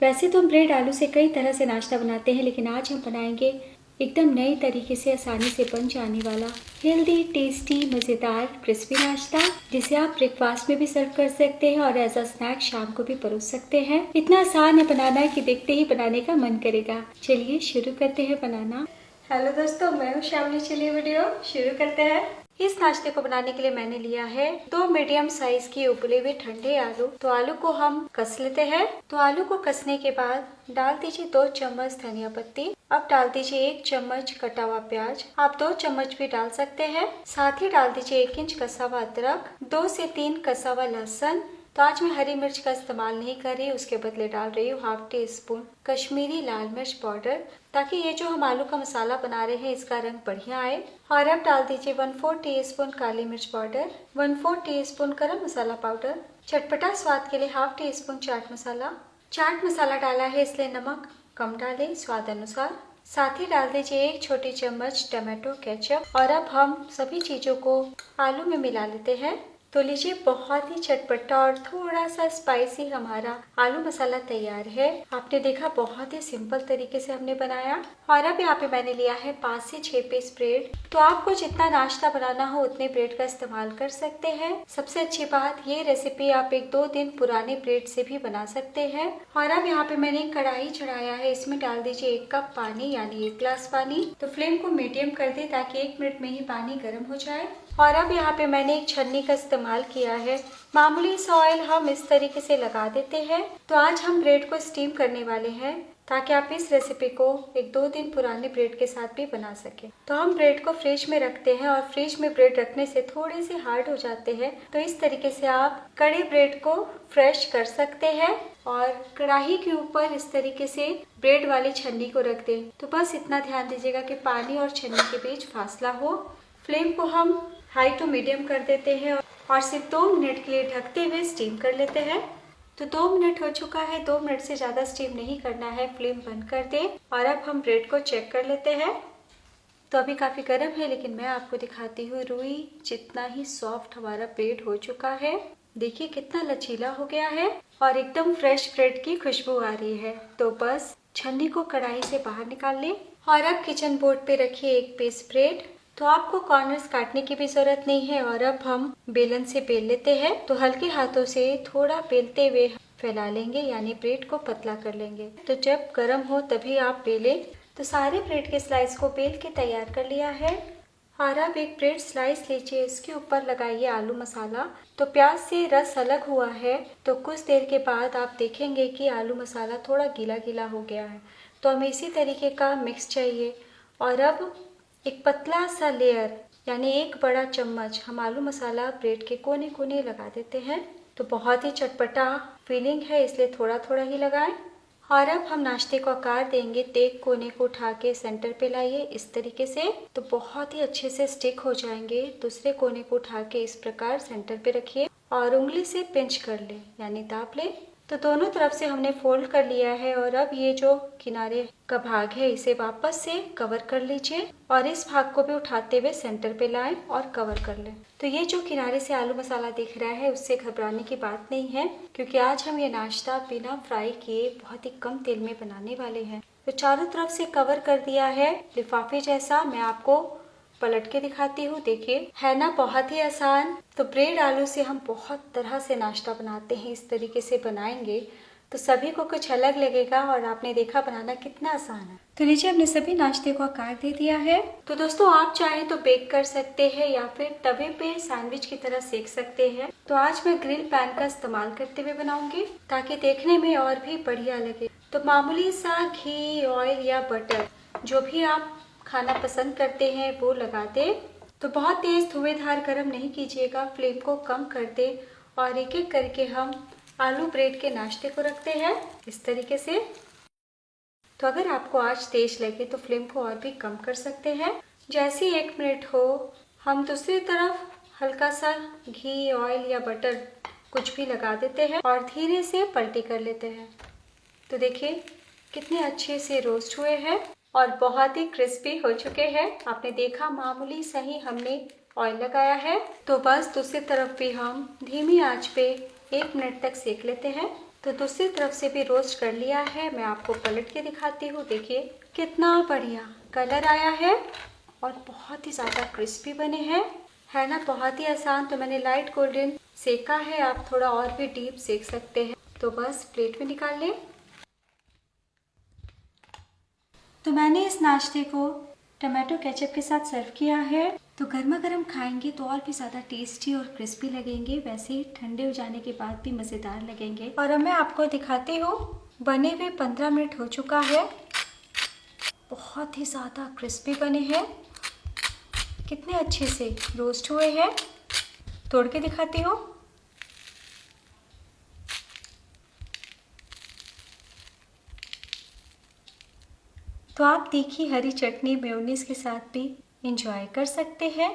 वैसे तो हम ब्रेड आलू से कई तरह से नाश्ता बनाते हैं, लेकिन आज हम बनाएंगे एकदम नए तरीके से आसानी से बन जाने वाला हेल्दी, टेस्टी, मज़ेदार, क्रिस्पी नाश्ता, जिसे आप ब्रेकफास्ट में भी सर्व कर सकते हैं और एज अ स्नैक शाम को भी परोस सकते हैं। इतना आसान है बनाना कि देखते ही बनाने का मन करेगा। चलिए शुरू करते हैं बनाना। हेलो दोस्तों, मैं हूँ श्यामली। चलिए वीडियो शुरू करते हैं। इस नाश्ते को बनाने के लिए मैंने लिया है 2 मीडियम साइज के उबले हुए ठंडे आलू। तो आलू को हम कस लेते हैं। तो आलू को कसने के बाद डाल दीजिए 2 चम्मच धनिया पत्ती। अब डाल दीजिए 1 चम्मच कटा हुआ प्याज। आप 2 चम्मच भी डाल सकते हैं। साथ ही डाल दीजिए 1 इंच कसा हुआ अदरक, 2 से 3 कसा हुआ लहसुन। तो आज मैं हरी मिर्च का इस्तेमाल नहीं कर रही, उसके बदले डाल रही हूँ 1/2 टीस्पून कश्मीरी लाल मिर्च पाउडर, ताकि ये जो हम आलू का मसाला बना रहे हैं इसका रंग बढ़िया आए। और अब डाल दीजिए 1/4 टीस्पून काली मिर्च पाउडर, 1/4 टीस्पून गरम मसाला पाउडर, चटपटा स्वाद के लिए 1/2 टीस्पून चाट मसाला। चाट मसाला डाला है इसलिए नमक कम डालें, स्वाद अनुसार। साथ ही डाल दीजिए 1 छोटी चम्मच टमाटो केचप। और अब हम सभी चीजों को आलू में मिला लेते हैं। तो लीजिए, बहुत ही चटपटा और थोड़ा सा स्पाइसी हमारा आलू मसाला तैयार है। आपने देखा बहुत ही सिंपल तरीके से हमने बनाया। और अब यहाँ पे मैंने लिया है 5 से 6 पीस ब्रेड। तो आपको जितना नाश्ता बनाना हो उतने ब्रेड का इस्तेमाल कर सकते हैं। सबसे अच्छी बात, ये रेसिपी आप 1-2 दिन पुराने ब्रेड से भी बना सकते हैं। और अब यहाँ पे मैंने कढ़ाई चढ़ाया है, इसमें डाल दीजिए 1 कप पानी, यानी 1 गिलास पानी। तो फ्लेम को मीडियम कर दे ताकि 1 मिनट में ही पानी गर्म हो जाए। और अब यहाँ पे मैंने एक छन्नी का इस्तेमाल किया है। मामूली सा ऑयल हम इस तरीके से लगा देते हैं। तो आज हम ब्रेड को स्टीम करने वाले हैं, ताकि आप इस रेसिपी को 1-2 दिन पुराने ब्रेड के साथ भी बना सकें। तो हम ब्रेड को फ्रिज में रखते हैं, और फ्रिज में ब्रेड रखने से थोड़े से हार्ड हो जाते हैं। तो इस तरीके से आप कड़े ब्रेड को फ्रेश कर सकते हैं। और कढ़ाई के ऊपर इस तरीके से ब्रेड वाली छन्नी को रख दें। तो बस इतना ध्यान दीजिएगा कि पानी और छन्नी के बीच फासला हो। फ्लेम को हम हाई टू मीडियम कर देते हैं और सिर्फ 2 मिनट के लिए ढकते हुए स्टीम कर लेते हैं। तो 2 मिनट हो चुका है। 2 मिनट से ज़्यादा स्टीम नहीं करना है। फ्लेम बंद कर दें। और अब हम ब्रेड को चेक कर लेते हैं। तो अभी काफ़ी गर्म है, लेकिन मैं आपको दिखाती हूँ रुई जितना ही सॉफ्ट हमारा ब्रेड हो चुका है। देखिए कितना लचीला हो गया है और एकदम फ्रेश ब्रेड की खुशबू आ रही है। तो बस छन्नी को कढ़ाई से बाहर निकाल लें। और अब किचन बोर्ड पे रखिए 1 पीस ब्रेड। तो आपको कॉर्नर्स काटने की भी जरूरत नहीं है। और अब हम बेलन से बेल लेते हैं। तो हल्के हाथों से थोड़ा बेलते हुए फैला लेंगे, यानी ब्रेड को पतला कर लेंगे। तो जब गर्म हो तभी आप बेलें। तो सारे ब्रेड के स्लाइस को बेल के तैयार कर लिया है। और अब एक ब्रेड स्लाइस लीजिए, इसके ऊपर लगाइए आलू मसाला। तो प्याज से रस अलग हुआ है। तो कुछ देर के बाद आप देखेंगे कि आलू मसाला थोड़ा गीला गीला हो गया है। तो हमें इसी तरीके का मिक्स चाहिए। और अब एक पतला सा लेयर, यानी 1 बड़ा चम्मच हम आलू मसाला ब्रेड के कोने कोने लगा देते हैं। तो बहुत ही चटपटा फीलिंग है, इसलिए थोड़ा थोड़ा ही लगाएं। और अब हम नाश्ते को आकार देंगे। तो एक कोने को उठा के सेंटर पे लाइए इस तरीके से। तो बहुत ही अच्छे से स्टिक हो जाएंगे। दूसरे कोने को उठा के इस प्रकार सेंटर पे रखिए और उंगली से पिंच कर ले, यानी दाब ले। तो दोनों तरफ से हमने फोल्ड कर लिया है। और अब ये जो किनारे का भाग है इसे वापस से कवर कर लीजिए और इस भाग को भी उठाते हुए सेंटर पे लाएं और कवर कर लें। तो ये जो किनारे से आलू मसाला दिख रहा है उससे घबराने की बात नहीं है, क्योंकि आज हम ये नाश्ता बिना फ्राई किए बहुत ही कम तेल में बनाने वाले हैं। तो चारों तरफ से कवर कर दिया है लिफाफे जैसा। मैं आपको पलट के दिखाती हूँ। देखिए, है ना बहुत ही आसान। तो ब्रेड आलू से हम बहुत तरह से नाश्ता बनाते हैं। इस तरीके से बनाएंगे तो सभी को कुछ अलग लगेगा। और आपने देखा बनाना कितना आसान है। तो नीचे हमने सभी नाश्ते को आकार दे दिया है। तो दोस्तों, आप चाहें तो बेक कर सकते हैं या फिर तवे पे सैंडविच की तरह सेक सकते हैं। तो आज मैं ग्रिल पैन का इस्तेमाल करते हुए बनाऊंगी, ताकि देखने में और भी बढ़िया लगे। तो मामूली सा घी, ऑयल या बटर, जो भी आप खाना पसंद करते हैं वो लगा दे। तो बहुत तेज धुएंधार गरम नहीं कीजिएगा, फ्लेम को कम कर दे। और एक एक करके हम आलू ब्रेड के नाश्ते को रखते हैं इस तरीके से। तो अगर आपको आज तेज लगे तो फ्लेम को और भी कम कर सकते हैं। जैसे ही 1 मिनट हो, हम दूसरी तरफ हल्का सा घी, ऑयल या बटर कुछ भी लगा देते हैं और धीरे से पलटी कर लेते हैं। तो देखिए कितने अच्छे से रोस्ट हुए हैं और बहुत ही क्रिस्पी हो चुके हैं। आपने देखा मामूली सही हमने ऑयल लगाया है। तो बस दूसरी तरफ भी हम धीमी आंच पे 1 मिनट तक सेक लेते हैं। तो दूसरी तरफ से भी रोस्ट कर लिया है। मैं आपको पलट के दिखाती हूँ। देखिए कितना बढ़िया कलर आया है और बहुत ही ज़्यादा क्रिस्पी बने हैं, है ना। बहुत ही आसान। तो मैंने लाइट गोल्डन सेका है, आप थोड़ा और भी डीप सेक सकते हैं। तो बस प्लेट में निकाल लें। तो मैंने इस नाश्ते को टमाटो केचप के साथ सर्व किया है। तो गर्मा गर्म खाएंगे तो और भी ज़्यादा टेस्टी और क्रिस्पी लगेंगे, वैसे ही ठंडे हो जाने के बाद भी मज़ेदार लगेंगे। और अब मैं आपको दिखाती हूँ। बने हुए 15 मिनट हो चुका है। बहुत ही ज़्यादा क्रिस्पी बने हैं, कितने अच्छे से रोस्ट हुए हैं। तोड़ के दिखाती हूँ। तो आप तीखी हरी चटनी मेयोनीज के साथ भी इंजॉय कर सकते हैं।